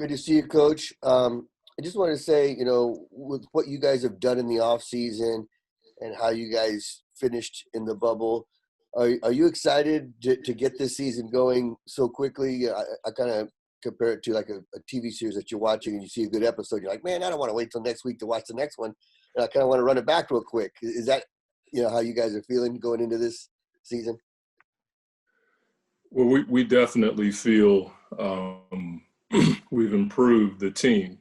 Good to see you, Coach. I just wanted to say, with what you guys have done in the off season and how you guys finished in the bubble, are you excited to get this season going so quickly? I kind of compare it to like a TV series that you're watching and you see a good episode. You're like, man, I don't want to wait till next week to watch the next one. And I kind of want to run it back real quick. Is that, how you guys are feeling going into this season? Well, we definitely feel we've improved the team.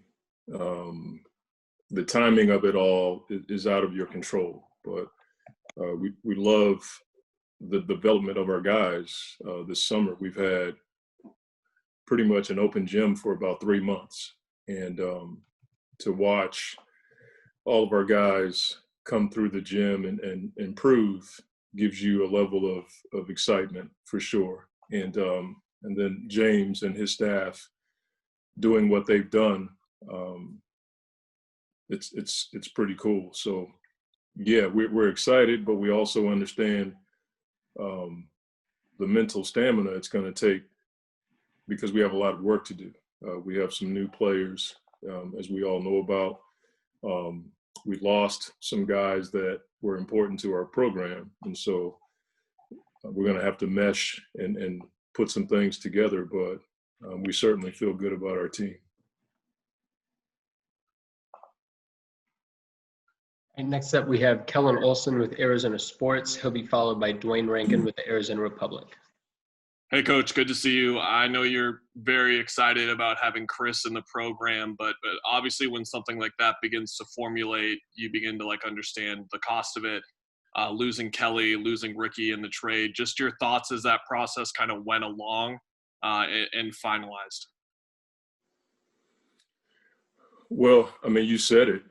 The timing of it all is out of your control, but we love the development of our guys. This summer we've had pretty much an open gym for about 3 months, and to watch all of our guys come through the gym and improve gives you a level of excitement for sure. And then James and his staff doing what they've done, it's pretty cool. So yeah, we're excited, but we also understand the mental stamina it's going to take because we have a lot of work to do. We have some new players, as we all know about. We lost some guys that were important to our program, and so we're going to have to mesh and put some things together, but we certainly feel good about our team. And next up, we have Kellen Olsen with Arizona Sports. He'll be followed by Dwayne Rankin with the Arizona Republic. Hey, Coach, good to see you. I know you're very excited about having Chris in the program, but obviously when something like that begins to formulate, you begin to understand the cost of it. Losing Kelly, losing Ricky in the trade, just your thoughts as that process kind of went along and finalized. Well, I mean, you said it.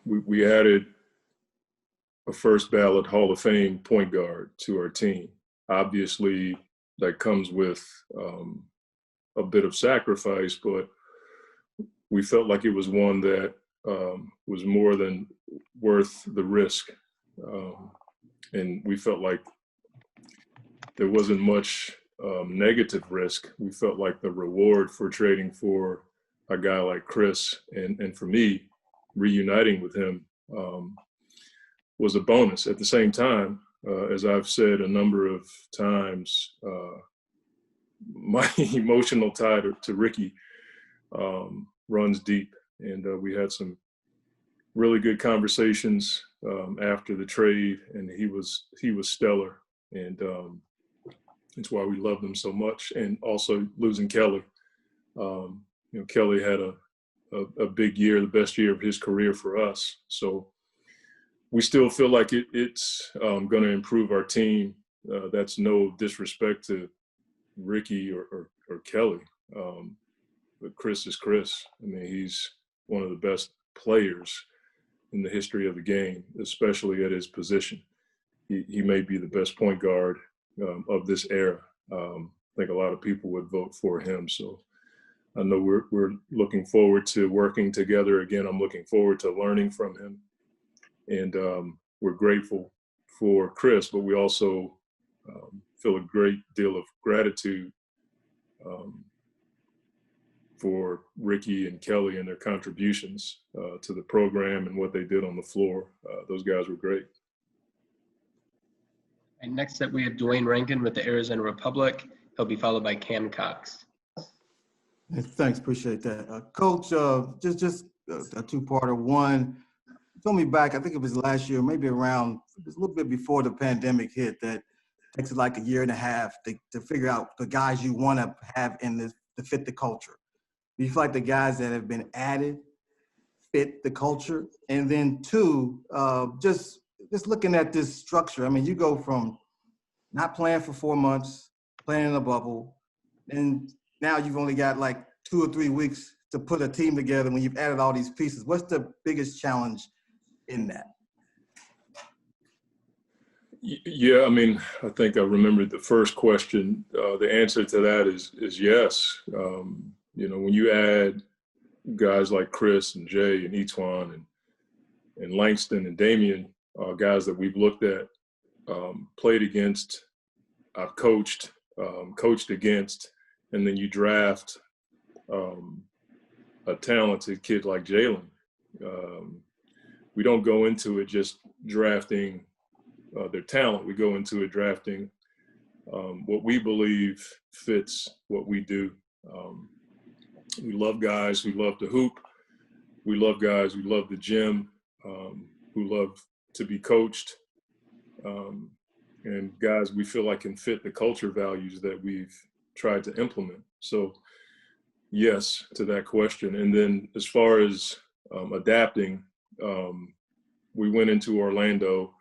We added a first ballot Hall of Fame point guard to our team. Obviously, that comes with a bit of sacrifice, but we felt like it was one that was more than worth the risk. And we felt like there wasn't much negative risk. We felt like the reward for trading for a guy like Chris and for me, reuniting with him was a bonus. At the same time, as I've said a number of times, my emotional tie to Ricky runs deep. And we had some really good conversations after the trade, and he was stellar. And it's why we loved him so much. And also losing Kelly. Kelly had a big year, the best year of his career for us. So we still feel like it's going to improve our team. That's no disrespect to Ricky or Kelly. But Chris is Chris. I mean, he's one of the best players in the history of the game, especially at his position. He may be the best point guard of this era. I think a lot of people would vote for him. So I know we're looking forward to working together again. I'm looking forward to learning from him. And we're grateful for Chris, but we also feel a great deal of gratitude for Ricky and Kelly and their contributions to the program and what they did on the floor. Those guys were great. And next up, we have Dwayne Rankin with the Arizona Republic. He'll be followed by Cam Cox. Thanks, appreciate that. Coach, just a two-parter. One, you told me back, I think it was last year, maybe around, it was a little bit before the pandemic hit, that it takes like a year and a half to figure out the guys you want to have in this to fit the culture. Do you feel like the guys that have been added fit the culture? And then two, just looking at this structure, I mean, you go from not playing for 4 months, playing in a bubble, and now you've only got like 2 or 3 weeks to put a team together when you've added all these pieces. What's the biggest challenge in that? Yeah, I mean, I think I remembered the first question. The answer to that is yes. When you add guys like Chris and Jay and Etuan and Langston and Damian, guys that we've looked at, played against, I've coached against, and then you draft a talented kid like Jalen, we don't go into it just drafting their talent. We go into it drafting what we believe fits what we do. We love guys who love to hoop. We love guys who love the gym, who love to be coached, and guys we feel like can fit the culture values that we've tried to implement. So yes to that question. And then as far as adapting, we went into Orlando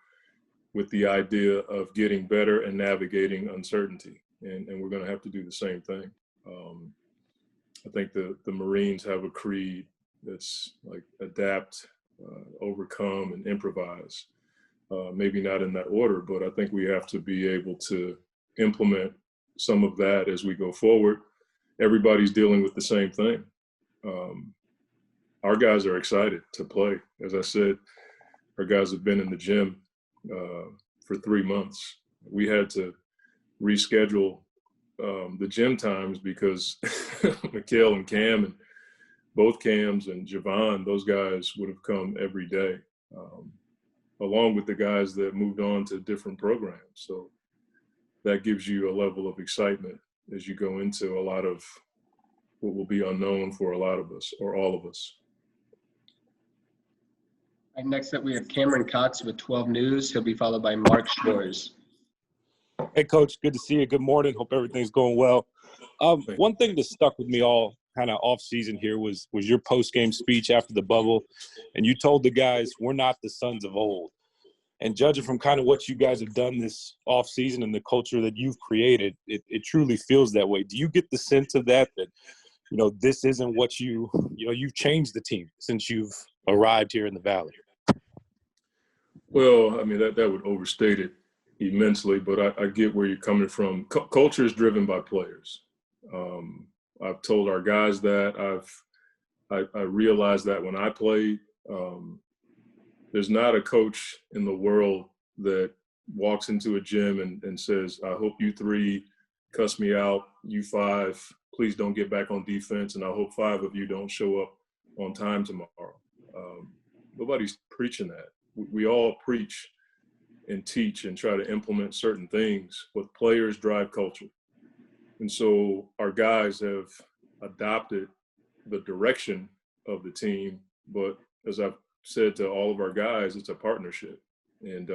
with the idea of getting better and navigating uncertainty. And we're going to have to do the same thing. I think the Marines have a creed that's like adapt, overcome, and improvise. Maybe not in that order, but I think we have to be able to implement some of that as we go forward. Everybody's dealing with the same thing. Our guys are excited to play. As I said, our guys have been in the gym for 3 months. We had to reschedule the gym times because Mikal and Cam, and both Cams and Javon, those guys would have come every day, along with the guys that moved on to different programs. So that gives you a level of excitement as you go into a lot of what will be unknown for a lot of us, or all of us. Right, next up, we have Cameron Kotz with 12 News. He'll be followed by Mark Schwartz. Hey, Coach. Good to see you. Good morning. Hope everything's going well. One thing that stuck with me all kind of off season here was your post-game speech after the bubble. And you told the guys, we're not the sons of old. And judging from kind of what you guys have done this off season and the culture that you've created, it truly feels that way. Do you get the sense of that, you know, this isn't what you've changed the team since you've arrived here in the Valley? Well, I mean, that would overstate it immensely, but I get where you're coming from. Culture is driven by players. I've told our guys that. I realized that when I played. There's not a coach in the world that walks into a gym and says, I hope you 3 cuss me out, you 5, please don't get back on defense, and I hope 5 of you don't show up on time tomorrow. Nobody's preaching that. We all preach and teach and try to implement certain things, but players drive culture. And so our guys have adopted the direction of the team, but as I've said to all of our guys, it's a partnership. And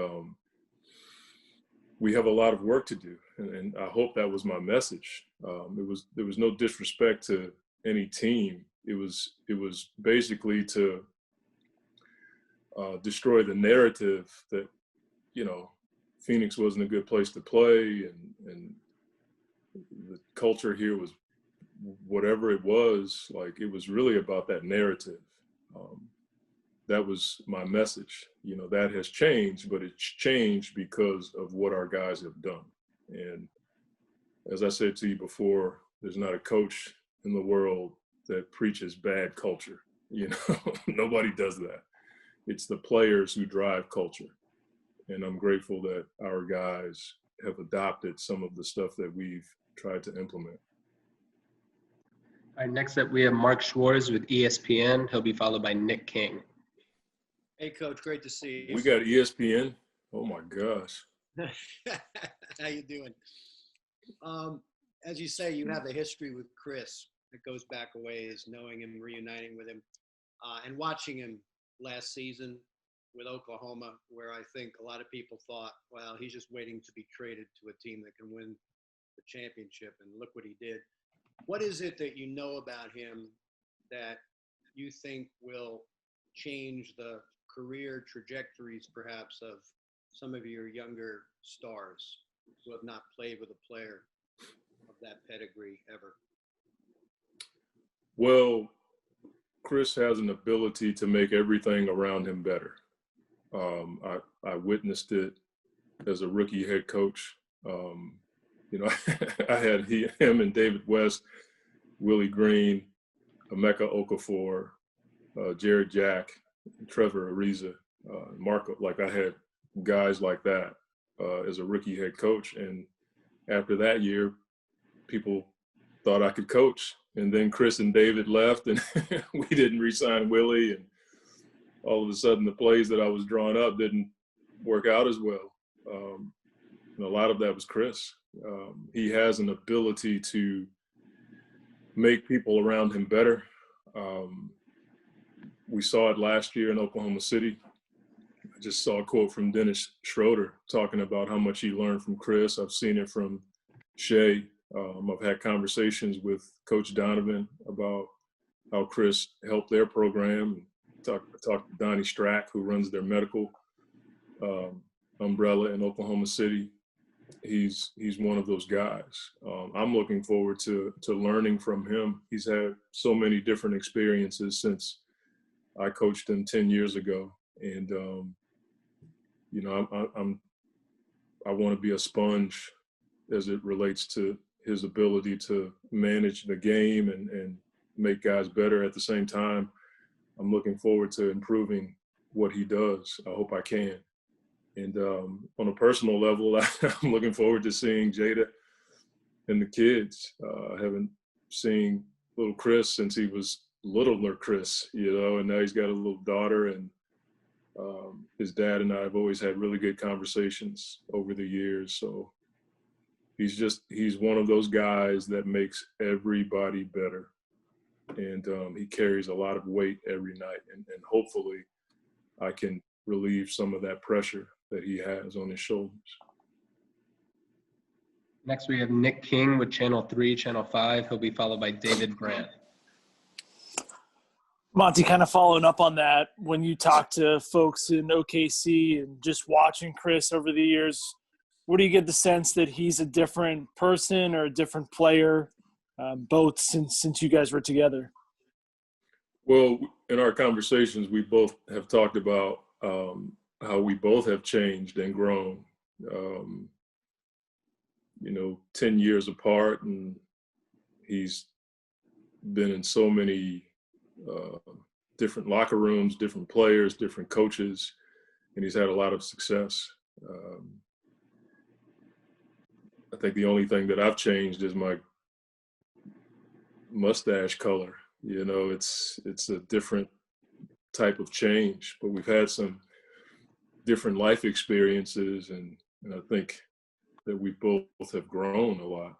we have a lot of work to do. And I hope that was my message. There was no disrespect to any team. It was basically to destroy the narrative that, you know, Phoenix wasn't a good place to play, and the culture here was whatever it was. Like, it was really about that narrative. That was my message. You know, that has changed, but it's changed because of what our guys have done. And as I said to you before, there's not a coach in the world that preaches bad culture. You know, nobody does that. It's the players who drive culture. And I'm grateful that our guys have adopted some of the stuff that we've tried to implement. All right, next up, we have Mark Schwartz with ESPN. He'll be followed by Nick King. Hey, Coach, great to see you. We got ESPN. Oh my gosh. How you doing? As you say, you have a history with Chris that goes back a ways, knowing him, reuniting with him, and watching him last season with Oklahoma, where I think a lot of people thought, well, he's just waiting to be traded to a team that can win the championship, and look what he did. What is it that you know about him that you think will change the career trajectories, perhaps, of some of your younger stars who have not played with a player of that pedigree ever? Well, Chris has an ability to make everything around him better. I witnessed it as a rookie head coach. You know, I had him and David West, Willie Green, Emeka Okafor, Jared Jack, Trevor Ariza, Marco. Like, I had guys like that as a rookie head coach. And after that year, people thought I could coach. And then Chris and David left, and we didn't re-sign Willie. And all of a sudden, the plays that I was drawing up didn't work out as well. And a lot of that was Chris. He has an ability to make people around him better. We saw it last year in Oklahoma City. I just saw a quote from Dennis Schroeder talking about how much he learned from Chris. I've seen it from Shea. I've had conversations with Coach Donovan about how Chris helped their program. Talked to Donnie Strack, who runs their medical umbrella in Oklahoma City. He's one of those guys. I'm looking forward to learning from him. He's had so many different experiences since I coached him 10 years ago, and I want to be a sponge as it relates to his ability to manage the game and make guys better at the same time. I'm looking forward to improving what he does. I hope I can. And on a personal level, I'm looking forward to seeing Jada and the kids. I haven't seen little Chris since he was littler Chris, and now he's got a little daughter, and his dad and I have always had really good conversations over the years. So he's one of those guys that makes everybody better. And he carries a lot of weight every night. And hopefully I can relieve some of that pressure that he has on his shoulders. Next, we have Nick King with Channel 3, Channel 5. He'll be followed by David Brandt. Monty, kind of following up on that, when you talk to folks in OKC and just watching Chris over the years, what do you get the sense that he's a different person or a different player, both since you guys were together? Well, in our conversations, we both have talked about how we both have changed and grown, 10 years apart, and he's been in so many different locker rooms, different players, different coaches, and he's had a lot of success. I think the only thing that I've changed is my mustache color. It's a different type of change, but we've had some different life experiences, and I think that we both have grown a lot.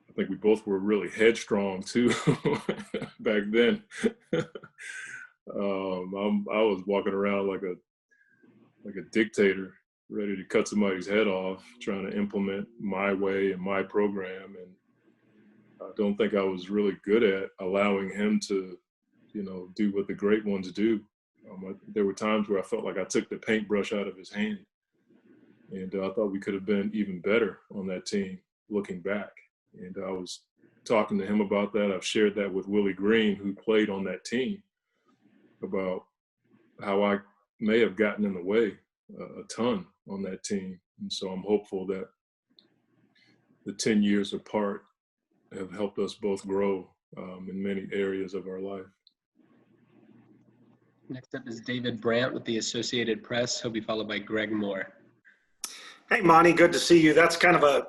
I think we both were really headstrong too back then. I was walking around like a dictator, ready to cut somebody's head off, trying to implement my way and my program. And I don't think I was really good at allowing him to, do what the great ones do. There were times where I felt like I took the paintbrush out of his hand. And I thought we could have been even better on that team looking back. And I was talking to him about that. I've shared that with Willie Green, who played on that team, about how I may have gotten in the way a ton on that team. And so I'm hopeful that the 10 years apart have helped us both grow in many areas of our life. Next up is David Brandt with the Associated Press. He'll be followed by Greg Moore. Hey, Monty, good to see you. That's kind of a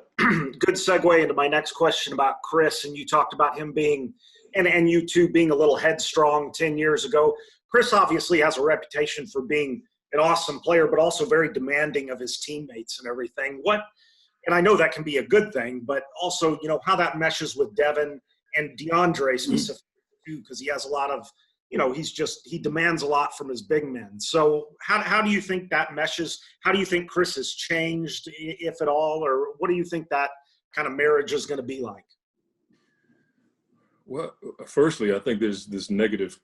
good segue into my next question about Chris. And you talked about him being, and you two being a little headstrong 10 years ago. Chris obviously has a reputation for being an awesome player, but also very demanding of his teammates and everything. And I know that can be a good thing, but also, how that meshes with Devin and DeAndre specifically too, because he has a lot of, he demands a lot from his big men. So how do you think that meshes? How do you think Chris has changed, if at all, or what do you think that kind of marriage is going to be like? Well, firstly, I think there's this negative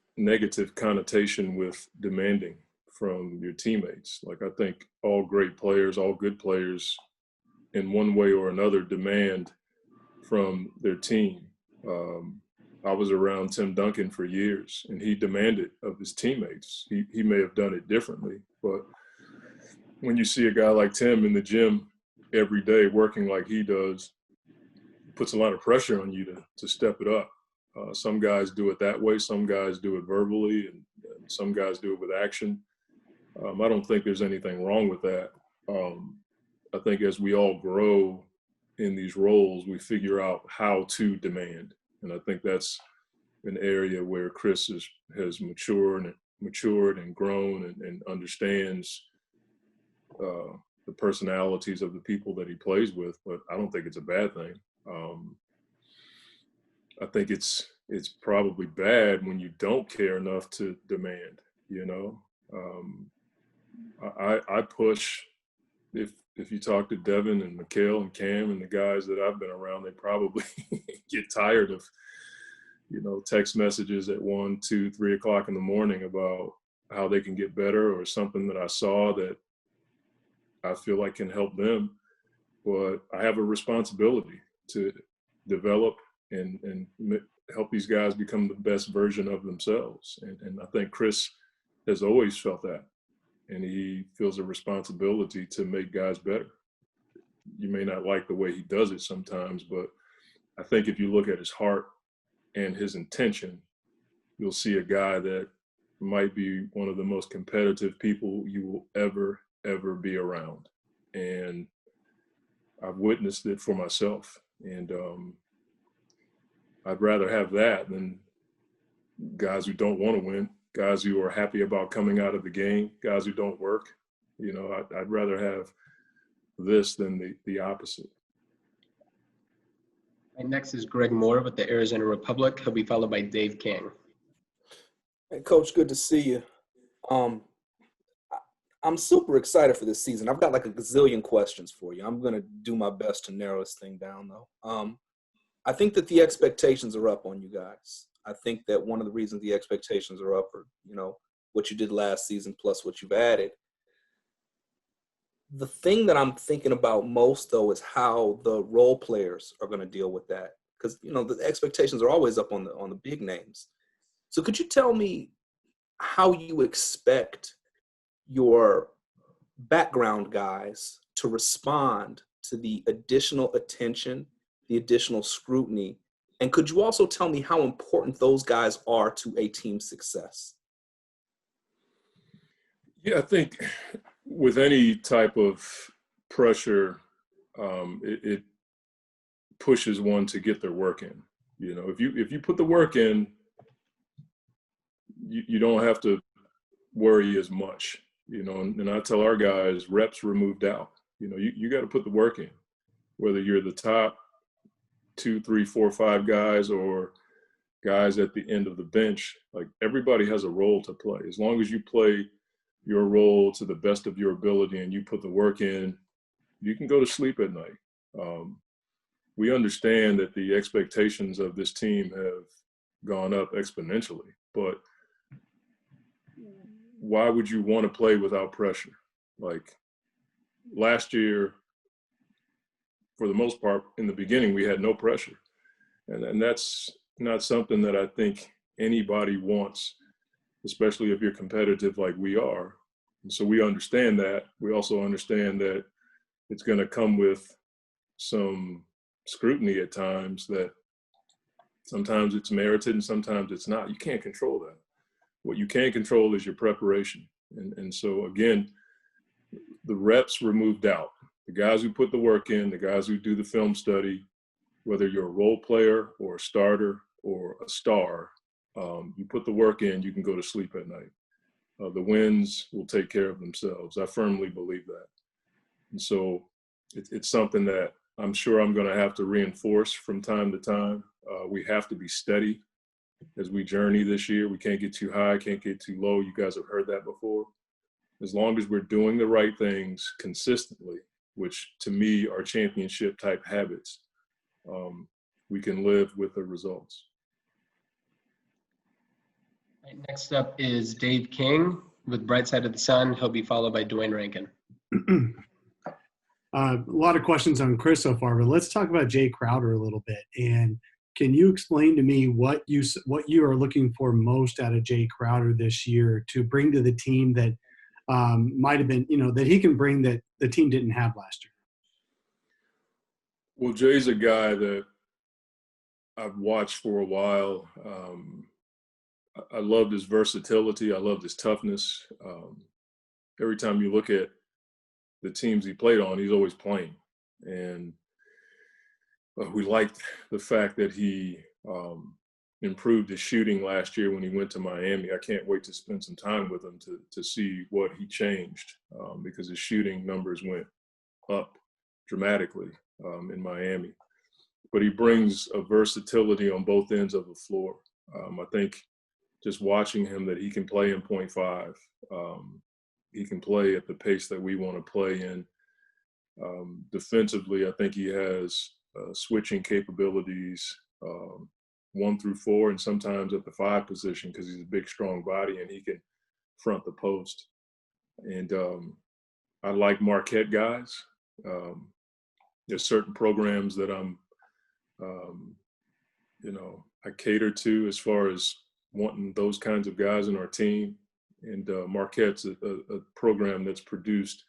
connotation with demanding from your teammates. Like, I think all great players, all good players, in one way or another, demand from their team. I was around Tim Duncan for years, and he demanded of his teammates. He may have done it differently, but when you see a guy like Tim in the gym every day working like he does, it puts a lot of pressure on you to step it up. Some guys do it that way. Some guys do it verbally, and some guys do it with action. I don't think there's anything wrong with that. I think as we all grow in these roles, we figure out how to demand. And I think that's an area where Chris has matured and grown and understands the personalities of the people that he plays with. But I don't think it's a bad thing. I think it's probably bad when you don't care enough to demand, you know. I push. If you talk to Devin and Mikal and Cam and the guys that I've been around, they probably get tired of, you know, text messages at 1, 2, 3 o'clock in the morning about how they can get better or something that I saw that I feel like can help them. But I have a responsibility to develop and help these guys become the best version of themselves. And I think Chris has always felt that. And he feels a responsibility to make guys better. You may not like the way he does it sometimes, but I think if you look at his heart and his intention, you'll see a guy that might be one of the most competitive people you will ever be around. And I've witnessed it for myself. And I'd rather have that than guys who don't want to win, guys who are happy about coming out of the game, guys who don't work. You know, I'd rather have this than the opposite. And next is Greg Moore with the Arizona Republic. He'll be followed by Dave King. Hey, Coach, good to see you. I'm super excited for this season. I've got like a gazillion questions for you. I'm going to do my best to narrow this thing down, though. I think that the expectations are up on you guys. I think that one of the reasons the expectations are up are, you know, what you did last season plus what you've added. The thing that I'm thinking about most, though, is how the role players are going to deal with that. Because, you know, the expectations are always up on the big names. So could you tell me how you expect your background guys to respond to the additional attention, the additional scrutiny? And could you also tell me how important those guys are to a team's success? Yeah, I think with any type of pressure, it pushes one to get their work in. You know, if you put the work in, you don't have to worry as much. You know, and I tell our guys, reps removed out. You know, you got to put the work in, whether you're the top 2, 3, 4, 5 guys or guys at the end of the bench. Like, everybody has a role to play. As long as you play your role to the best of your ability and you put the work in, you can go to sleep at night. We understand that the expectations of this team have gone up exponentially, but why would you want to play without pressure? Like, last year, for the most part, in the beginning, we had no pressure. And that's not something that I think anybody wants, especially if you're competitive like we are. And so we understand that. We also understand that it's going to come with some scrutiny at times, that sometimes it's merited and sometimes it's not. You can't control that. What you can control is your preparation. And so, again, the reps were moved out. The guys who put the work in, the guys who do the film study, whether you're a role player or a starter or a star, you put the work in, you can go to sleep at night. The wins will take care of themselves. I firmly believe that. And so it's something that I'm sure I'm going to have to reinforce from time to time. We have to be steady as we journey this year. We can't get too high, can't get too low. You guys have heard that before. As long as we're doing the right things consistently, which to me are championship type habits, we can live with the results. Right, next up is Dave King with Bright Side of the Sun. He'll be followed by Dwayne Rankin. A lot of questions on Chris so far, but let's talk about Jay Crowder a little bit. And can you explain to me what you are looking for most out of Jay Crowder this year to bring to the team that might have been, you know, that he can bring that the team didn't have last year? Well, Jay's a guy that I've watched for a while. I loved his versatility. I loved his toughness. Every time you look at the teams he played on, he's always playing. And we liked the fact that he improved his shooting last year when he went to Miami. I can't wait to spend some time with him to see what he changed, because his shooting numbers went up dramatically in Miami. But he brings a versatility on both ends of the floor. I think just watching him that he can play in 0.5. He can play at the pace that we want to play in. Defensively, I think he has switching capabilities 1 through 4, and sometimes at the 5 position, because he's a big, strong body and he can front the post. And I like Marquette guys. There's certain programs that I cater to as far as wanting those kinds of guys in our team. And Marquette's a program that's produced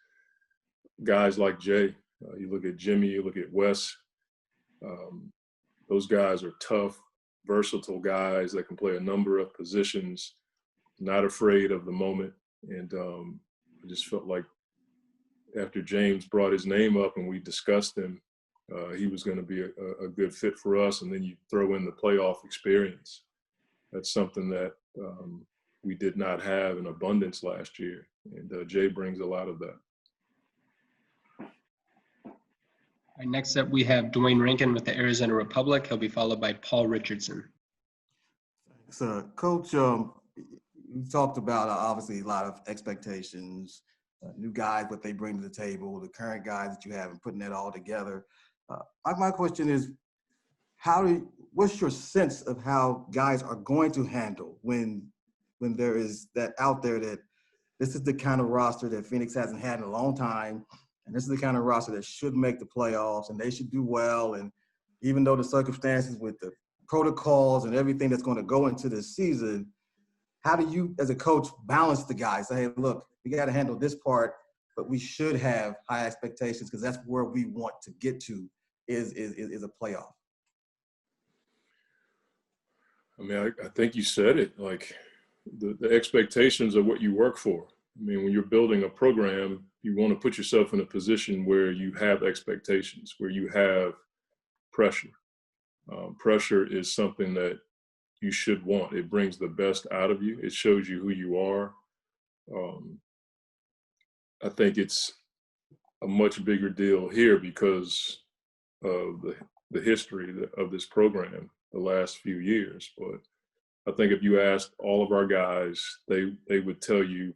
guys like Jay. You look at Jimmy, you look at Wes. Those guys are tough, versatile guys that can play a number of positions, not afraid of the moment. And I just felt like after James brought his name up and we discussed him, he was going to be a good fit for us. And then you throw in the playoff experience. That's something that we did not have in abundance last year. And Jay brings a lot of that. All right, next up, we have Dwayne Rankin with the Arizona Republic. He'll be followed by Paul Richardson. So, Coach, you talked about obviously a lot of expectations, new guys, what they bring to the table, the current guys that you have, and putting that all together. My question is, what's your sense of how guys are going to handle when there is that out there that this is the kind of roster that Phoenix hasn't had in a long time, and this is the kind of roster that should make the playoffs, and they should do well. And even though the circumstances with the protocols and everything that's going to go into this season, how do you, as a coach, balance the guys? Say, hey, look, we got to handle this part, but we should have high expectations because that's where we want to get to is a playoff. I mean, I think you said it. Like the expectations are what you work for. I mean, when you're building a program, you want to put yourself in a position where you have expectations, where you have pressure. Pressure is something that you should want. It brings the best out of you. It shows you who you are. I think it's a much bigger deal here because of the history of this program the last few years. But I think if you asked all of our guys, they would tell you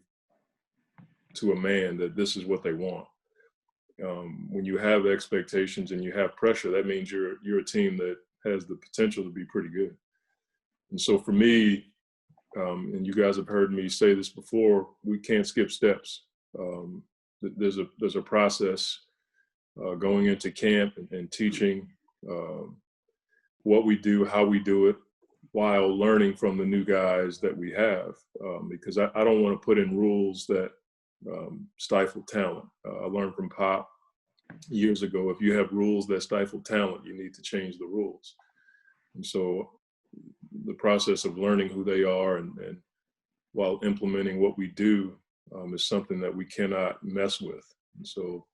to a man that this is what they want. When you have expectations and you have pressure, that means you're a team that has the potential to be pretty good. And so for me, and you guys have heard me say this before, we can't skip steps. There's a process going into camp and teaching what we do, how we do it, while learning from the new guys that we have. Because I don't want to put in rules that stifle talent. I learned from Pop years ago, if you have rules that stifle talent, you need to change the rules. And so the process of learning who they are and while implementing what we do is something that we cannot mess with. And so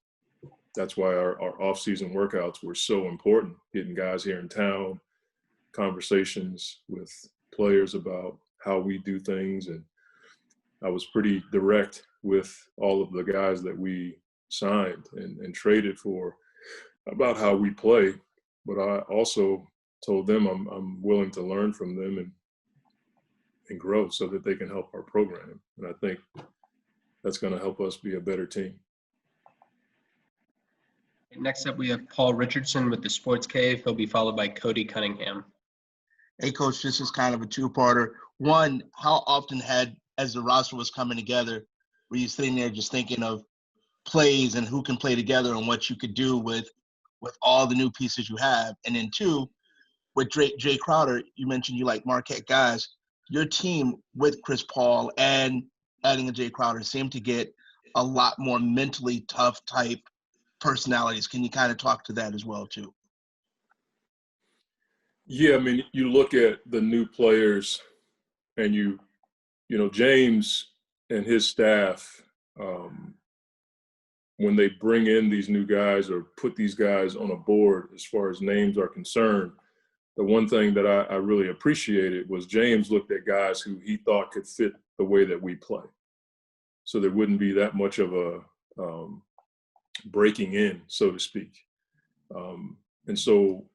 that's why our off-season workouts were so important, getting guys here in town, conversations with players about how we do things. And I was pretty direct with all of the guys that we signed and traded for about how we play. But I also told them I'm willing to learn from them and grow so that they can help our program. And I think that's going to help us be a better team. Next up, we have Paul Richardson with the Sports Cave. He'll be followed by Cody Cunningham. Hey, Coach, this is kind of a two-parter. One, how often as the roster was coming together, were you sitting there just thinking of plays and who can play together and what you could do with all the new pieces you have? And then two, with Jay Crowder, you mentioned you like Marquette guys. Your team with Chris Paul and adding a Jay Crowder seemed to get a lot more mentally tough type personalities. Can you kind of talk to that as well, too? Yeah, I mean, you look at the new players and you know, James and his staff when they bring in these new guys or put these guys on a board, as far as names are concerned, the one thing that I really appreciated was James looked at guys who he thought could fit the way that we play. So there wouldn't be that much of a breaking in, so to speak. And so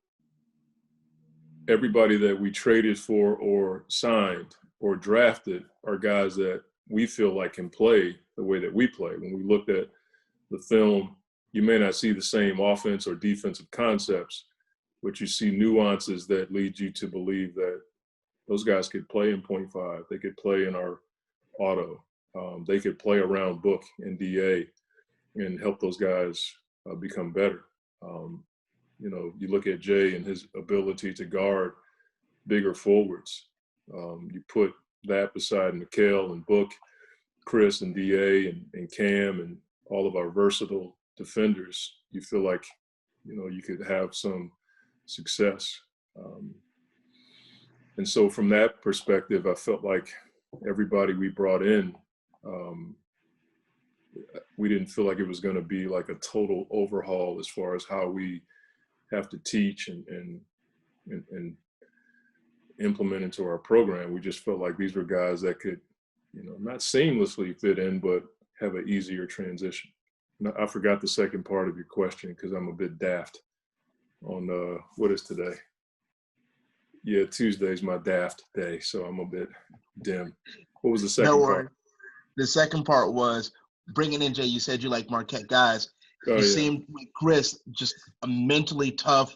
everybody that we traded for or signed or drafted are guys that we feel like can play the way that we play. When we looked at the film, you may not see the same offense or defensive concepts, but you see nuances that lead you to believe that those guys could play in 0.5. They could play in our auto. They could play around book and DA and help those guys become better. You look at Jay and his ability to guard bigger forwards. You put that beside Mikal and Book, Chris and DA and Cam and all of our versatile defenders. You feel like, you could have some success. And so from that perspective, I felt like everybody we brought in, we didn't feel like it was going to be like a total overhaul as far as how we have to teach and implement into our program. We just felt like these were guys that could, not seamlessly fit in, but have an easier transition. Now, I forgot the second part of your question because I'm a bit daft on what is today? Yeah, Tuesday's my daft day, so I'm a bit dim. What was the second part? The second part was bringing in Jay. You said you like Marquette guys. You seem like Chris, just a mentally tough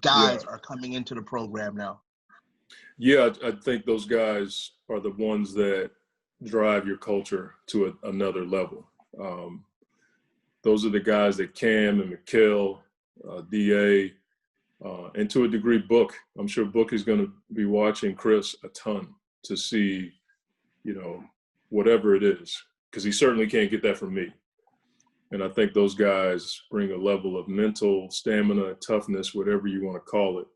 guys are coming into the program now. Yeah, I think those guys are the ones that drive your culture to another level. Those are the guys that Cam and Mikal, DA, and to a degree Book. I'm sure Book is going to be watching Chris a ton to see, whatever it is, because he certainly can't get that from me. And I think those guys bring a level of mental stamina, toughness, whatever you want to call it.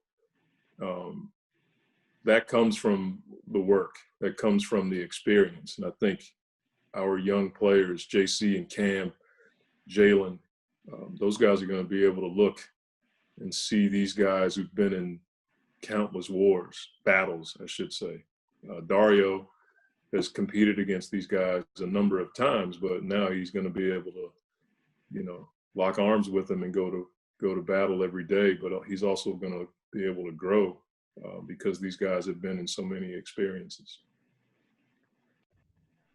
That comes from the work. That comes from the experience. And I think our young players, JC and Cam, Jalen, those guys are going to be able to look and see these guys who've been in countless battles, I should say. Dario has competed against these guys a number of times, but now he's going to be able to, lock arms with them and go to battle every day. But he's also going to be able to grow because these guys have been in so many experiences.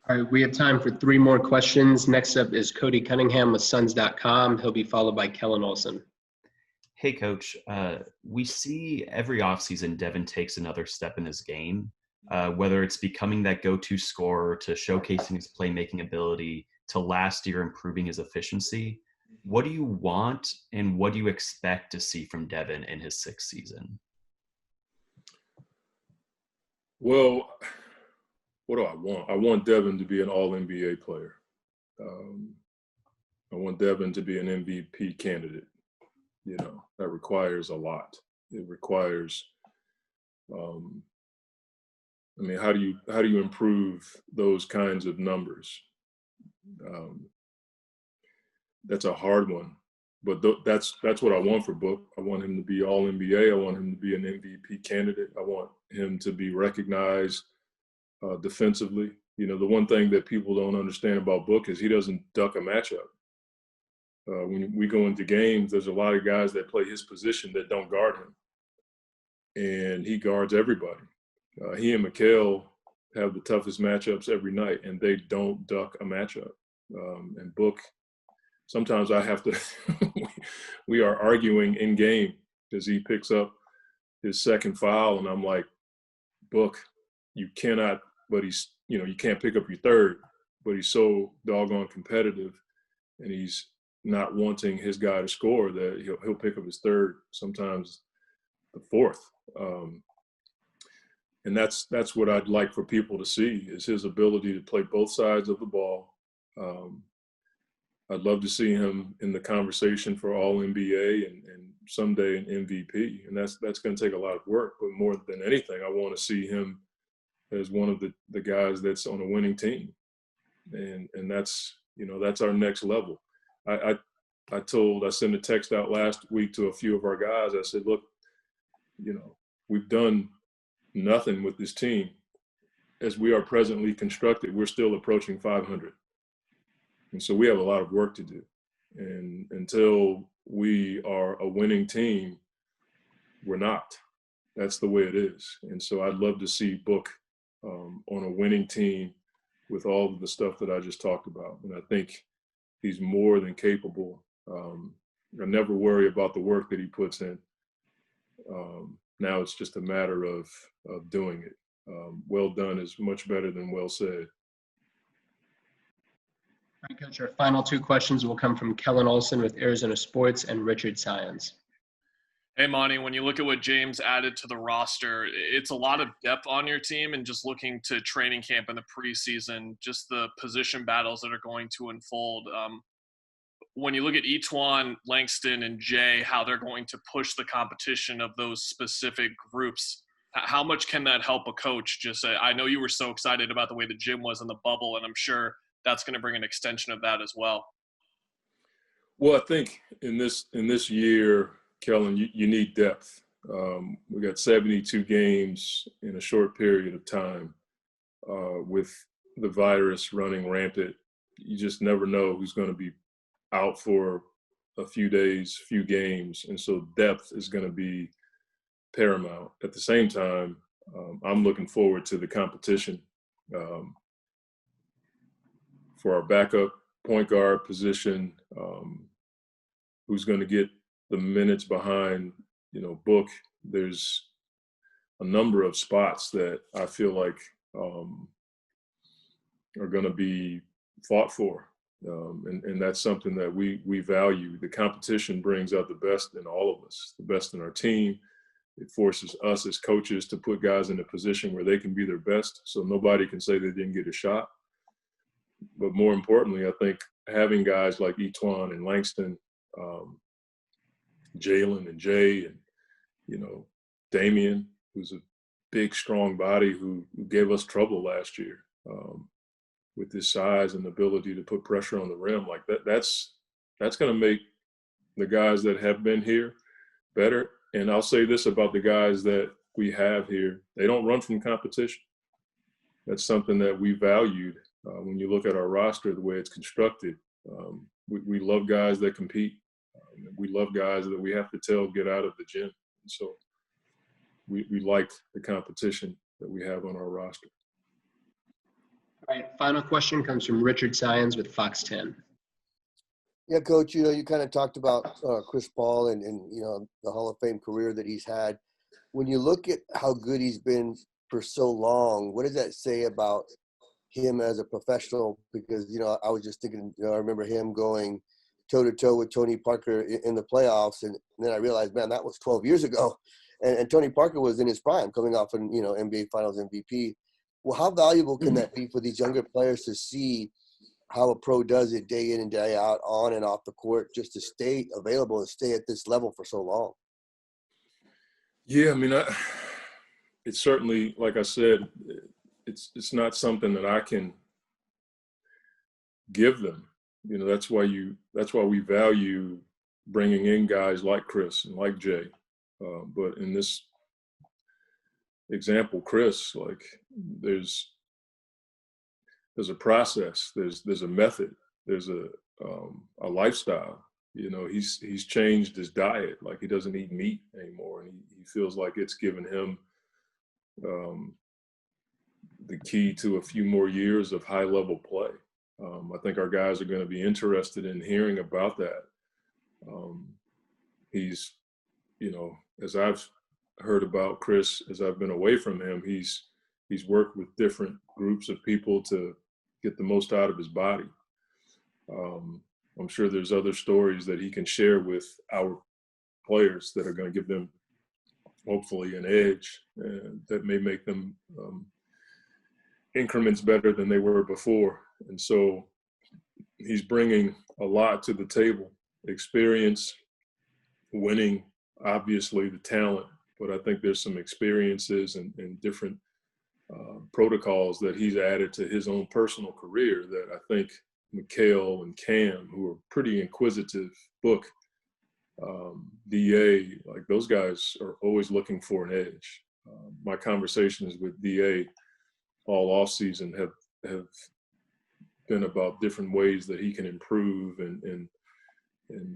All right, we have time for 3 more questions. Next up is Cody Cunningham with Suns.com. He'll be followed by Kellen Olsen. Hey, Coach. We see every offseason Devin takes another step in his game, whether it's becoming that go-to scorer, to showcasing his playmaking ability, to last year improving his efficiency. What do you want and what do you expect to see from Devin in his 6th season? Well, what do I want? I want Devin to be an all-NBA player. I want Devin to be an MVP candidate. That requires a lot. It requires, how do you improve those kinds of numbers? That's a hard one, but that's what I want for Book. I want him to be all NBA. I want him to be an MVP candidate. I want him to be recognized defensively. The one thing that people don't understand about Book is he doesn't duck a matchup. When we go into games, there's a lot of guys that play his position that don't guard him, and he guards everybody. He and Mikal have the toughest matchups every night, and they don't duck a matchup. And Book, sometimes I have to – we are arguing in game because he picks up his second foul, and I'm like, Book, you cannot – but he's – you can't pick up your third, but he's so doggone competitive, and he's not wanting his guy to score that he'll pick up his third, sometimes the fourth. And that's what I'd like for people to see is his ability to play both sides of the ball. I'd love to see him in the conversation for all NBA and someday an MVP. And that's going to take a lot of work. But more than anything, I want to see him as one of the guys that's on a winning team. And that's, that's our next level. I sent a text out last week to a few of our guys. I said, look, we've done nothing with this team. As we are presently constructed, we're still approaching 500. And so we have a lot of work to do. And until we are a winning team, we're not. That's the way it is. And so I'd love to see Book on a winning team with all of the stuff that I just talked about. And I think he's more than capable. I never worry about the work that he puts in. Now it's just a matter of doing it. Well done is much better than well said. All right, Coach, our final two questions will come from Kellen Olsen with Arizona Sports and Richard Scions. Hey, Monty, when you look at what James added to the roster, it's a lot of depth on your team, and just looking to training camp in the preseason, just the position battles that are going to unfold. When you look at Etuan, Langston, and Jay, how they're going to push the competition of those specific groups, how much can that help a coach? I know you were so excited about the way the gym was in the bubble, and I'm sure that's going to bring an extension of that as well. Well, I think in this year, Kellen, you need depth. We got 72 games in a short period of time. With the virus running rampant, you just never know who's going to be out for a few days, few games. And so depth is going to be paramount. At the same time, I'm looking forward to the competition for our backup point guard position. Who's going to get the minutes behind, Book? There's a number of spots that I feel like are going to be fought for. And that's something that we value. The competition brings out the best in all of us, the best in our team. It forces us as coaches to put guys in a position where they can be their best, so nobody can say they didn't get a shot. But more importantly, I think having guys like Etuan and Langston, Jalen and Jay, and Damian, who's a big, strong body who gave us trouble last year with his size and ability to put pressure on the rim. Like that's going to make the guys that have been here better. And I'll say this about the guys that we have here: they don't run from competition. That's something that we valued. When you look at our roster, the way it's constructed, we love guys that compete. We love guys that we have to tell get out of the gym. And so we like the competition that we have on our roster. All right, final question comes from Richard Scions with Fox 10. Yeah, Coach, you kind of talked about Chris Paul and the Hall of Fame career that he's had. When you look at how good he's been for so long, what does that say about him as a professional? Because, I was just thinking, I remember him going toe-to-toe with Tony Parker in the playoffs, and then I realized, man, that was 12 years ago. And Tony Parker was in his prime, coming off an NBA Finals MVP. Well, how valuable can that be for these younger players to see how a pro does it day in and day out, on and off the court, just to stay available and stay at this level for so long? Yeah, I mean, it's certainly, like I said, it's not something that I can give them. That's why we value bringing in guys like Chris and like Jay. But in this example, Chris, like there's a process, there's a method, there's a lifestyle. He's changed his diet. Like, he doesn't eat meat anymore, and he feels like it's given him the key to a few more years of high level play. I think our guys are going to be interested in hearing about that. He's, as I've heard about Chris, as I've been away from him, he's worked with different groups of people to get the most out of his body. I'm sure there's other stories that he can share with our players that are going to give them, hopefully, an edge that may make them increments better than they were before. And so he's bringing a lot to the table: experience, winning, obviously the talent, but I think there's some experiences and different protocols that he's added to his own personal career that I think Mikal and Cam, who are pretty inquisitive book. DA, like those guys are always looking for an edge. My conversations with DA all off season have been about different ways that he can improve, and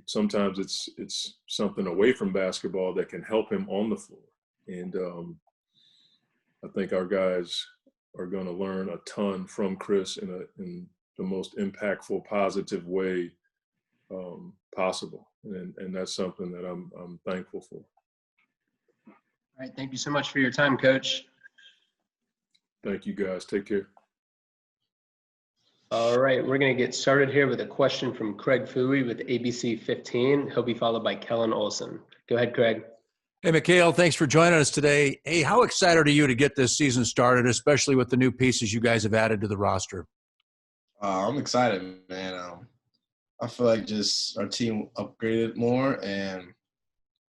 sometimes it's something away from basketball that can help him on the floor. And I think our guys are going to learn a ton from Chris in the most impactful, positive way possible, and that's something that I'm thankful for. All right, thank you so much for your time, Coach. Thank you, guys. Take care. All right, we're going to get started here with a question from Craig Fooey with ABC 15. He'll be followed by Kellen Olsen. Go ahead, Craig. Hey, Mikal, thanks for joining us today. Hey, how excited are you to get this season started, especially with the new pieces you guys have added to the roster? I'm excited, man. I feel like just our team upgraded more, and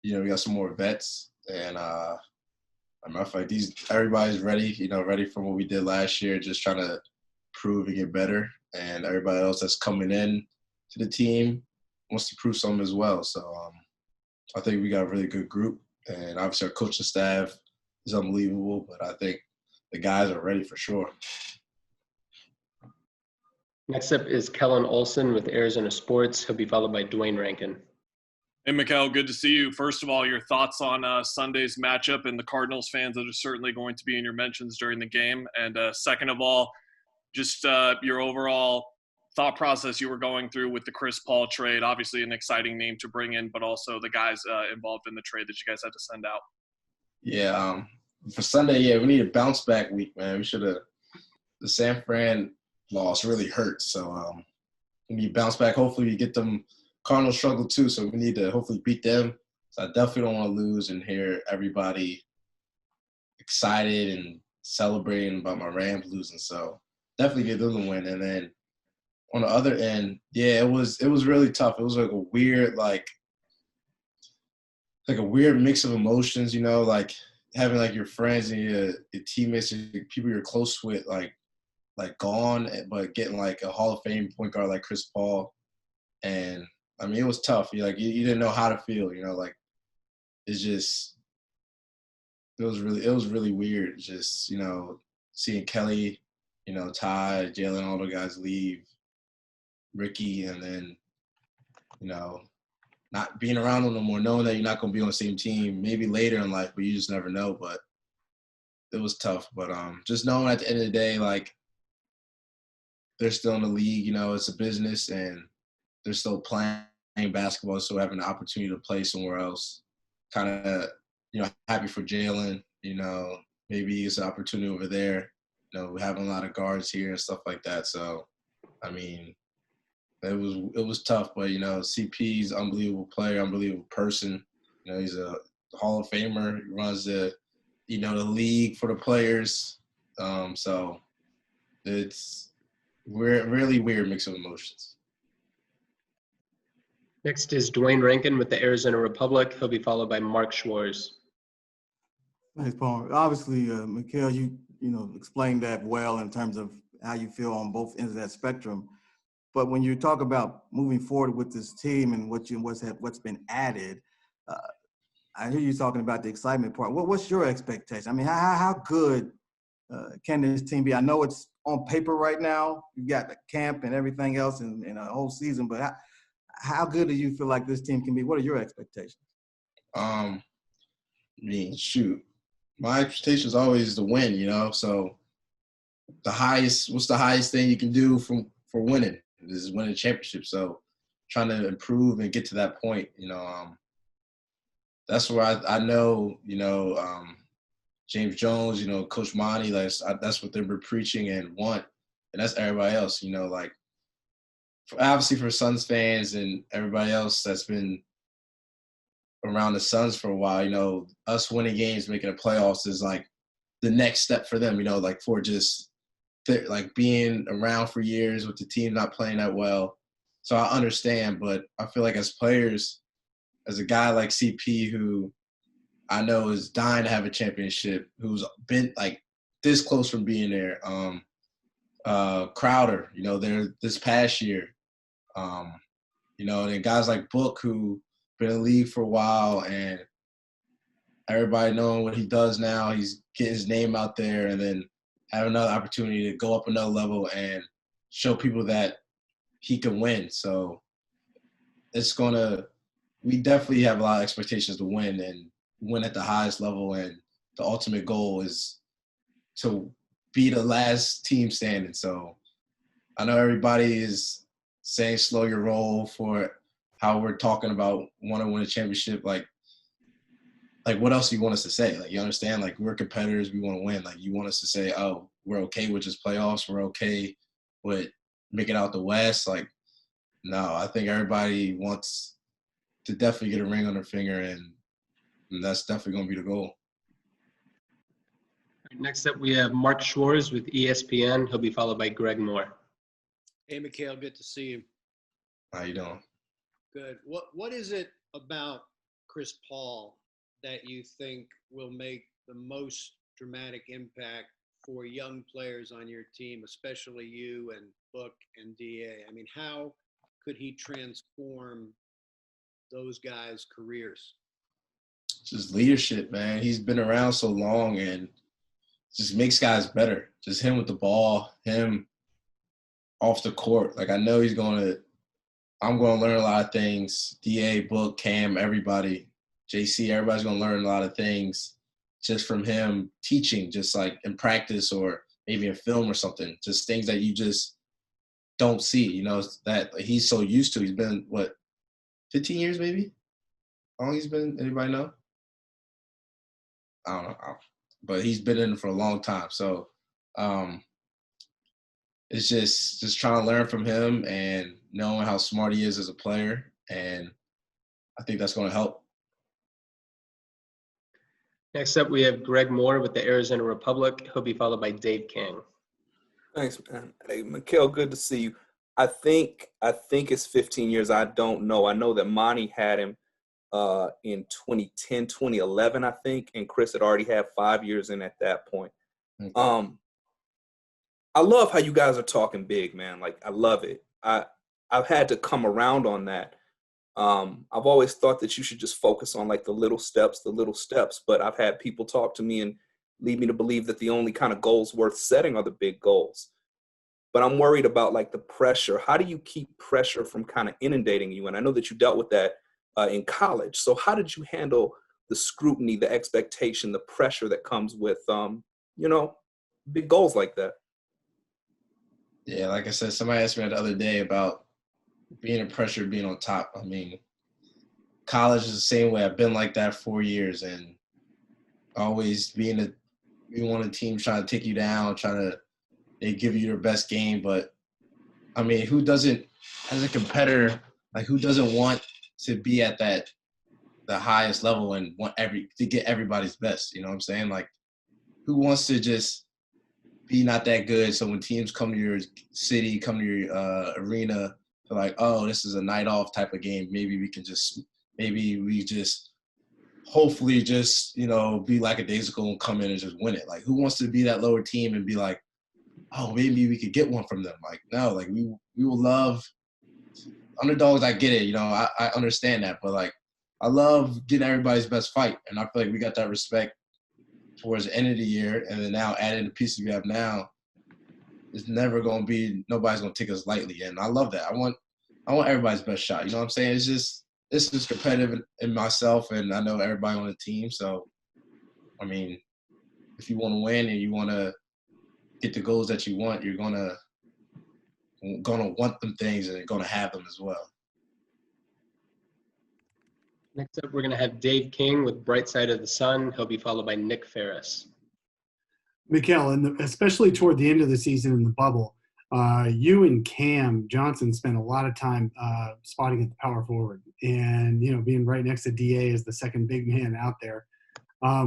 we got some more vets, and I feel like everybody's ready. Ready for what we did last year, just trying to prove and get better, and everybody else that's coming in to the team wants to prove something as well. So I think we got a really good group, and obviously our coaching staff is unbelievable, but I think the guys are ready for sure. Next up is Kellen Olsen with Arizona Sports. He'll be followed by Dwayne Rankin. Hey, Mikal, good to see you. First of all, your thoughts on Sunday's matchup and the Cardinals fans that are certainly going to be in your mentions during the game. And second of all, just your overall thought process you were going through with the Chris Paul trade. Obviously an exciting name to bring in, but also the guys involved in the trade that you guys had to send out. Yeah, for Sunday, we need a bounce back week, man. We should have – the San Fran loss really hurt. So we need to bounce back. Hopefully we get them – Cardinals struggle too, so we need to hopefully beat them. So I definitely don't want to lose and hear everybody excited and celebrating about my Rams losing. So definitely get them the win. And then on the other end, it was really tough. It was like a weird a weird mix of emotions, like having like your friends and your teammates and people you're close with like gone, but getting like a Hall of Fame point guard like Chris Paul. And I mean, it was tough. You didn't know how to feel, it's just, it was really weird. Just, seeing Kelly, Ty, Jalen, all the guys leave, Ricky, and then, not being around them no more, knowing that you're not going to be on the same team, maybe later in life, but you just never know. But it was tough. But just knowing at the end of the day, they're still in the league, it's a business, and they're still playing basketball, so having the opportunity to play somewhere else. Kind of, happy for Jalen. Maybe it's an opportunity over there. We have a lot of guards here and stuff like that. So, I mean, it was tough. But CP's unbelievable player, unbelievable person. He's a Hall of Famer. He runs the league for the players. So it's really weird mix of emotions. Next is Dwayne Rankin with the Arizona Republic. He'll be followed by Mark Schwarz. Thanks, Paul. Obviously, Mikal, you explained that well in terms of how you feel on both ends of that spectrum. But when you talk about moving forward with this team and what's been added, I hear you talking about the excitement part. What's your expectation? I mean, how good can this team be? I know it's on paper right now. You got the camp and everything else and a whole season, but how good do you feel like this team can be? What are your expectations? Shoot. My expectation is always to win, So what's the highest thing you can do for winning? This is winning a championship. So trying to improve and get to that point, that's where I know, James Jones, Coach Monty, that's what they're preaching and want. And that's everybody else, obviously for Suns fans and everybody else that's been around the Suns for a while, us winning games, making the playoffs is like the next step for them, for just being around for years with the team not playing that well. So I understand, but I feel like as players, as a guy like CP who I know is dying to have a championship, who's been this close from being there, Crowder, there this past year. And guys like Book, who been in the league for a while, and everybody knowing what he does now. He's getting his name out there, and then have another opportunity to go up another level and show people that he can win. So we definitely have a lot of expectations to win and win at the highest level. And the ultimate goal is to be the last team standing. So I know everybody is saying slow your roll for how we're talking about want to win a championship. Like what else do you want us to say? Like, you understand? Like, we're competitors. We want to win. Like, you want us to say, oh, we're okay with just playoffs. We're okay with making out the West. Like, no, I think everybody wants to definitely get a ring on their finger, and that's definitely going to be the goal. Next up, we have Mark Schwartz with ESPN. He'll be followed by Greg Moore. Hey, Mikal, good to see you. How you doing? Good. What is it about Chris Paul that you think will make the most dramatic impact for young players on your team, especially you and Book and DA? I mean, how could he transform those guys' careers? Just leadership, man. He's been around so long and just makes guys better. Just him with the ball, him off the court. Like, I know I'm going to learn a lot of things. DA, Book, Cam, everybody, JC, everybody's going to learn a lot of things just from him teaching, just like in practice or maybe in film or something. Just things that you just don't see, that he's so used to. He's been, 15 years maybe? How long he's been? Anybody know? I don't know. But he's been in it for a long time. So it's just trying to learn from him and knowing how smart he is as a player. And I think that's going to help. Next up, we have Greg Moore with the Arizona Republic. He'll be followed by Dave King. Thanks, man. Hey, Mikal, good to see you. I think it's 15 years. I don't know. I know that Monty had him in 2010, 2011, I think, and Chris had already had 5 years in at that point. Mm-hmm. I love how you guys are talking big, man. Like, I love it. I've had to come around on that. I've always thought that you should just focus on like the little steps, but I've had people talk to me and lead me to believe that the only kind of goals worth setting are the big goals. But I'm worried about like the pressure. How do you keep pressure from kind of inundating you? And I know that you dealt with that in college. So how did you handle the scrutiny, the expectation, the pressure that comes with, big goals like that? Yeah, like I said, somebody asked me the other day about being in pressure, being on top. I mean, college is the same way. I've been like that 4 years, and always being on a team trying to take you down, they give you your best game. But I mean, who doesn't, as a competitor, like who doesn't want to be at the highest level and want to get everybody's best? You know what I'm saying? Like, who wants to just be not that good? So when teams come to your city, come to your arena, they're like, oh, this is a night off type of game. Maybe we hopefully just, be lackadaisical and come in and just win it. Like, who wants to be that lower team and be like, oh, maybe we could get one from them? Like, no, like we will love underdogs. I get it. I understand that, but like, I love getting everybody's best fight. And I feel like we got that respect towards the end of the year. And then now adding the pieces we have now, it's never going to be, nobody's going to take us lightly. And I love that. I want everybody's best shot. You know what I'm saying? It's just competitive in myself, and I know everybody on the team. So, I mean, if you want to win and you want to get the goals that you want, you're gonna want them things, and you're gonna have them as well. Next up, we're going to have Dave King with Bright Side of the Sun. He'll be followed by Nick Ferris. Mikal, and especially toward the end of the season in the bubble, you and Cam Johnson spent a lot of time spotting at the power forward and, being right next to DA as the second big man out there.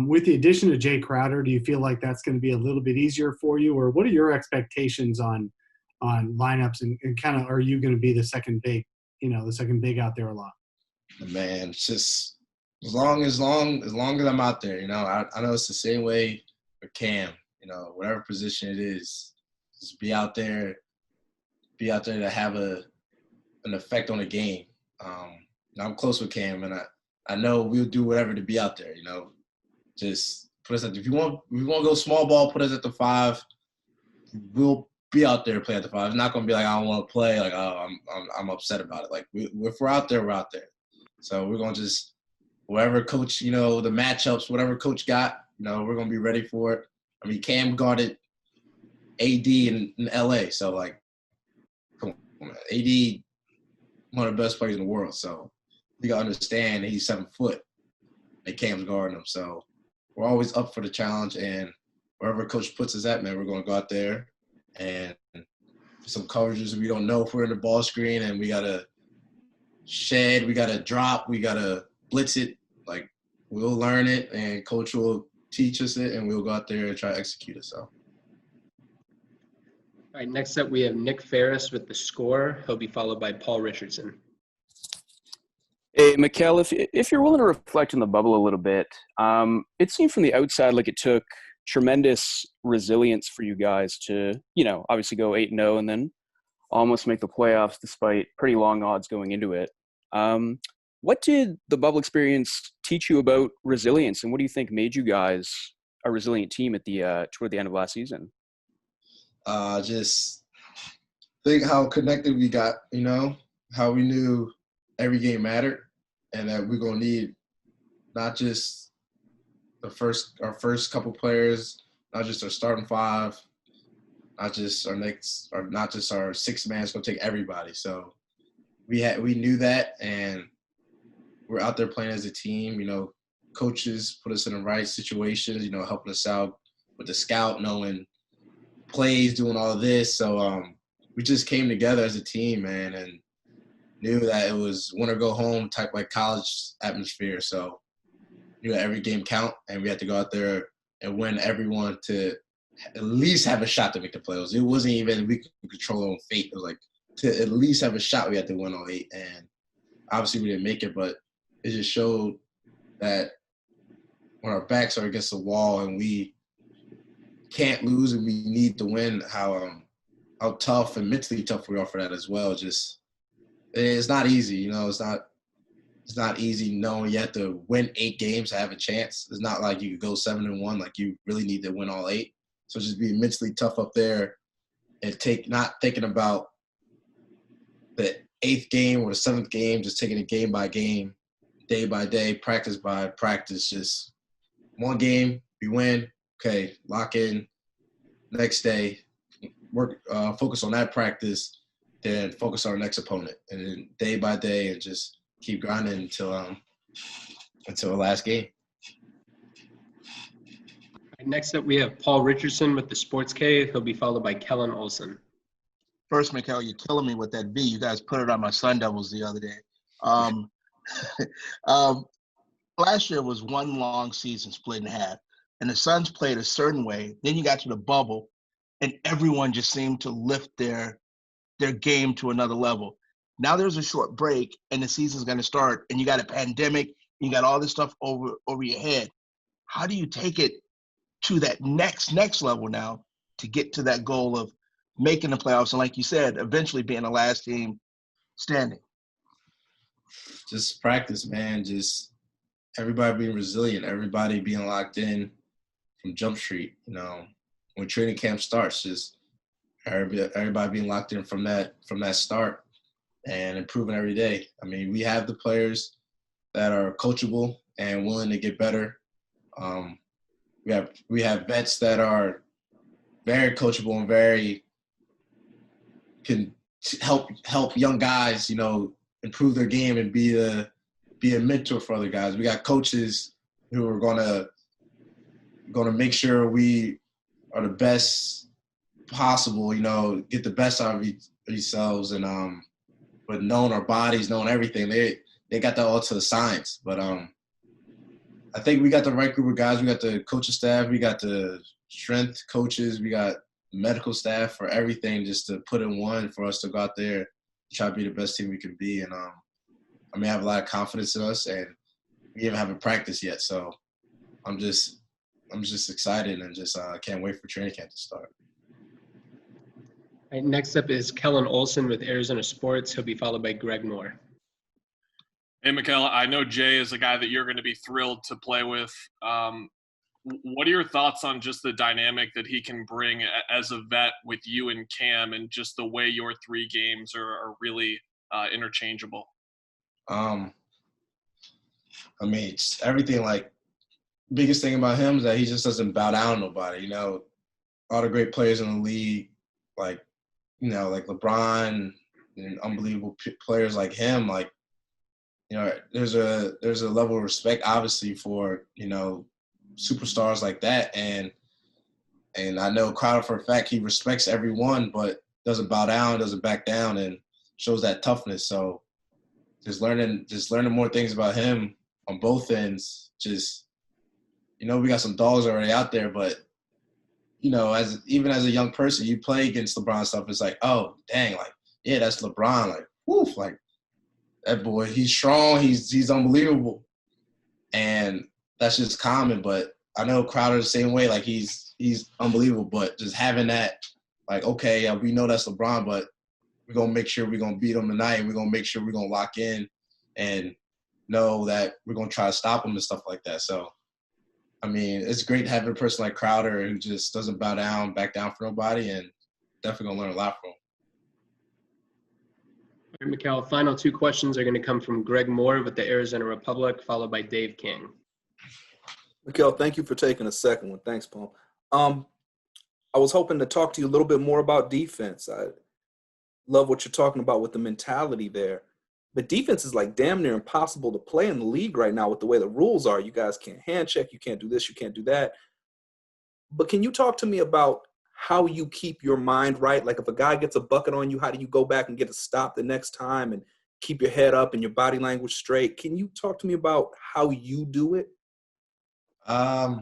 With the addition of Jay Crowder, do you feel like that's going to be a little bit easier for you, or what are your expectations on lineups and kind of, are you going to be the second big out there a lot? Man, it's just as long as I'm out there, I know it's the same way for Cam, whatever position it is, just be out there to have an effect on the game. I'm close with Cam, and I know we'll do whatever to be out there. Just put us at. If we want to go small ball, put us at the 5. We'll be out there, play at the 5. It's not going to be like I don't want to play. Like, oh, I'm upset about it. Like if we're out there, we're out there. So we're going to just whatever coach, the matchups, whatever coach got, we're going to be ready for it. I mean, Cam guarded AD in LA, so like, come on, man. AD, one of the best players in the world. So you got to understand he's 7 foot, and Cam's guarding him. So we're always up for the challenge, and wherever coach puts us at, man, we're going to go out there and some coverages we don't know if we're in the ball screen, and we got to shed, we got to drop, we got to blitz it. Like, we'll learn it, and coach will teach us it, and we'll go out there and try to execute it. So. All right, next up we have Nick Ferris with The Score. He'll be followed by Paul Richardson. Hey, Mikal, if you're willing to reflect on the bubble a little bit, it seemed from the outside like it took tremendous resilience for you guys to, obviously go 8-0 and then almost make the playoffs despite pretty long odds going into it. What did the bubble experience teach you about resilience, and what do you think made you guys a resilient team at the toward the end of last season? Just think how connected we got, how we knew every game mattered, and that we're going to need not just our first couple players, not just our starting 5, not just our 6th man. It's going to take everybody. So we knew that, and we're out there playing as a team. Coaches put us in the right situations, helping us out with the scout, knowing plays, doing all of this. So we just came together as a team, man, and knew that it was win or go home type like college atmosphere. So knew that every game count, and we had to go out there and win everyone to at least have a shot to make the playoffs. It wasn't even we could control our own fate. It was like to at least have a shot, we had to win all 8. And obviously we didn't make it, but it just showed that when our backs are against the wall and we can't lose and we need to win, how tough and mentally tough we are for that as well. Just it's not easy, it's not easy knowing you have to win 8 games to have a chance. It's not like you could go 7-1, like you really need to win all 8. So just be mentally tough up there and not thinking about the 8th game or the 7th game, just taking it game by game, day by day, practice by practice. Just one game, we win, okay, lock in. Next day, work, focus on that practice, then focus on our next opponent, and then day by day, and just keep grinding until the last game. Next up, we have Paul Richardson with the Sports K. He'll be followed by Kellen Olsen. First, Mikal, you're killing me with that V. You guys put it on my Sun Devils the other day. Last year was one long season split in half, and the Suns played a certain way. Then you got to the bubble, and everyone just seemed to lift their game to another level. Now there's a short break, and the season's going to start, and you got a pandemic, and you got all this stuff over your head. How do you take it to that next level now to get to that goal of making the playoffs and, like you said, eventually being the last team standing? Just practice, man. Just everybody being resilient, everybody being locked in from Jump Street. When training camp starts, just everybody being locked in from that start and improving every day. I mean, we have the players that are coachable and willing to get better. We have vets that are very coachable and very can help young guys, improve their game and be a mentor for other guys. We got coaches who are gonna make sure we are the best possible, get the best out of ourselves, and but knowing our bodies, knowing everything, they got that all to the science. But I think we got the right group of guys. We got the coaching staff, we got the strength coaches, we got medical staff for everything, just to put in one for us to go out there, try to be the best team we can be. And I have a lot of confidence in us, and we even haven't practiced yet. So I'm just excited and just can't wait for training camp to start. All right, next up is Kellen Olsen with Arizona Sports. He'll be followed by Greg Moore. Hey, Mikal, I know Jay is a guy that you're going to be thrilled to play with. What are your thoughts on just the dynamic that he can bring as a vet with you and Cam, and just the way your three games are really interchangeable? I mean, it's everything. Like, biggest thing about him is that he just doesn't bow down to nobody. You know, all the great players in the league, like, you know, like LeBron and unbelievable players like him, like, you know, there's a level of respect, obviously, for, you know, superstars like that. And I know Crowder for a fact, he respects everyone, but doesn't bow down, doesn't back down, and shows that toughness. So just learning more things about him on both ends. Just, you know, we got some dogs already out there, but, you know, even as a young person, you play against LeBron and stuff, it's like, oh, dang, like, yeah, that's LeBron. Like, woof, like, that boy, he's strong, he's unbelievable. And that's just common. But I know Crowder the same way, like, he's unbelievable. But just having that, like, okay, yeah, we know that's LeBron, but we're going to make sure we're going to beat him tonight, and we're going to make sure we're going to lock in and know that we're going to try to stop him and stuff like that. So, I mean, it's great having a person like Crowder who just doesn't bow down, back down for nobody, and definitely going to learn a lot from him. All right, Mikal, final two questions are going to come from Greg Moore with the Arizona Republic, followed by Dave King. Mikal, thank you for taking a second one. Thanks, Paul. I was hoping to talk to you a little bit more about defense. I love what you're talking about with the mentality there. But defense is like damn near impossible to play in the league right now with the way the rules are. You guys can't hand check, you can't do this, you can't do that. But can you talk to me about how you keep your mind right? Like, if a guy gets a bucket on you, how do you go back and get a stop the next time and keep your head up and your body language straight? Can you talk to me about how you do it? I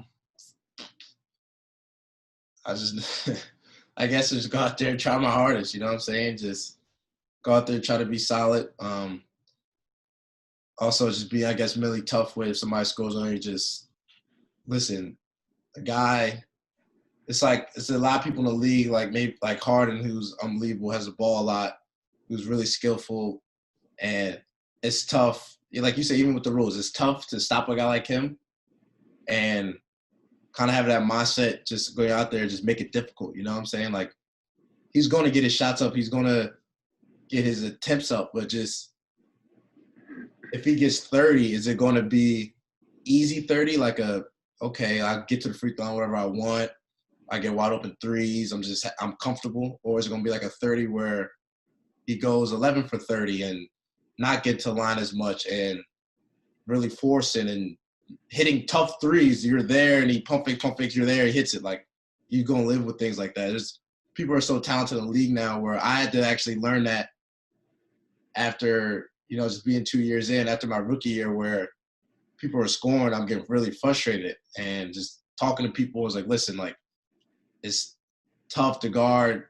guess just go out there and try my hardest, you know what I'm saying? Just go out there, try to be solid. Also just be, I guess, really tough with if somebody scores on you. Just listen, a guy, it's a lot of people in the league, like maybe like Harden, who's unbelievable, has the ball a lot, who's really skillful, and it's tough. Like you say, even with the rules, it's tough to stop a guy like him, and kind of have that mindset, just going out there, just make it difficult. You know what I'm saying? Like, he's going to get his shots up, he's going to get his attempts up, but just if he gets 30, is it going to be easy 30? Like okay, I get to the free throw line, whatever I want, I get wide open threes, I'm comfortable? Or is it going to be like a 30 where he goes 11 for 30 and not get to the line as much and really forcing and hitting tough threes? You're there and he pump fakes, you're there, he hits it. Like, you're going to live with things like that. People are so talented in the league now where I had to actually learn that after, you know, just being 2 years in, after my rookie year, where people are scoring, I'm getting really frustrated. And just talking to people was like, listen, like, it's tough to guard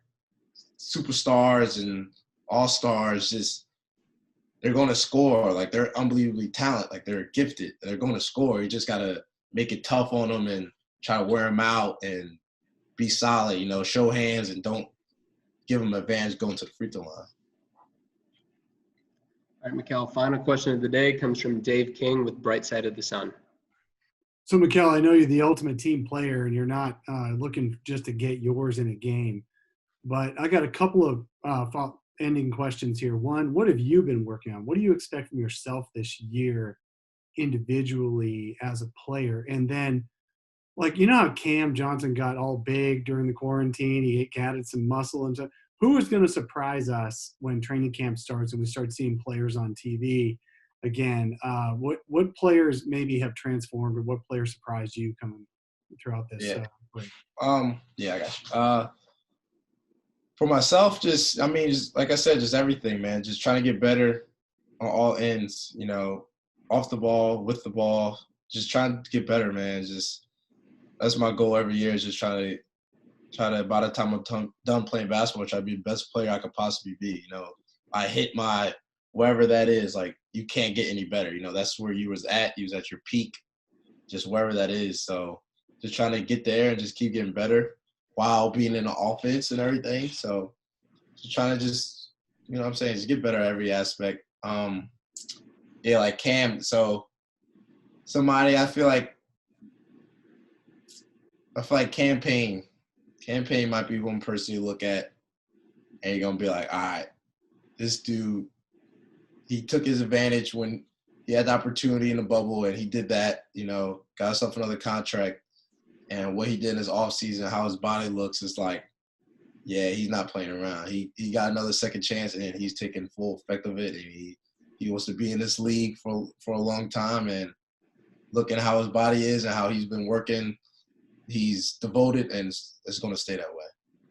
superstars and all-stars. Just, they're going to score. Like, they're unbelievably talented. Like, they're gifted. They're going to score. You just got to make it tough on them and try to wear them out and be solid, you know, show hands and don't give them advantage going to the free throw line. All right, Mikal, final question of the day comes from Dave King with Bright Side of the Sun. So, Mikal, I know you're the ultimate team player and you're not looking just to get yours in a game, but I got a couple of ending questions here. One, what have you been working on? What do you expect from yourself this year individually as a player? And then, like, you know how Cam Johnson got all big during the quarantine? He added some muscle and stuff. Who is going to surprise us when training camp starts and we start seeing players on TV again? What players maybe have transformed, or what players surprised you coming throughout this break? Yeah, I got you. For myself, just like I said, just everything, man. Just trying to get better on all ends, you know, off the ball, with the ball, just trying to get better, man. Just, that's my goal every year, is just try to, by the time I'm done playing basketball, try to be the best player I could possibly be. You know, I hit my, wherever that is, like, you can't get any better. You know, that's where you was at your peak, just wherever that is. So just trying to get there and just keep getting better while being in the offense and everything. So trying to just, you know what I'm saying, just get better at every aspect. Yeah, like Cam. So somebody I feel like campaign might be one person you look at and you're gonna be like, all right, this dude, he took his advantage when he had the opportunity in the bubble, and he did that, you know, got himself another contract. And what he did in his offseason, how his body looks, is like, yeah, he's not playing around. He got another second chance, and he's taking full effect of it. And he wants to be in this league for a long time. And looking at how his body is and how he's been working, he's devoted, and it's going to stay that way.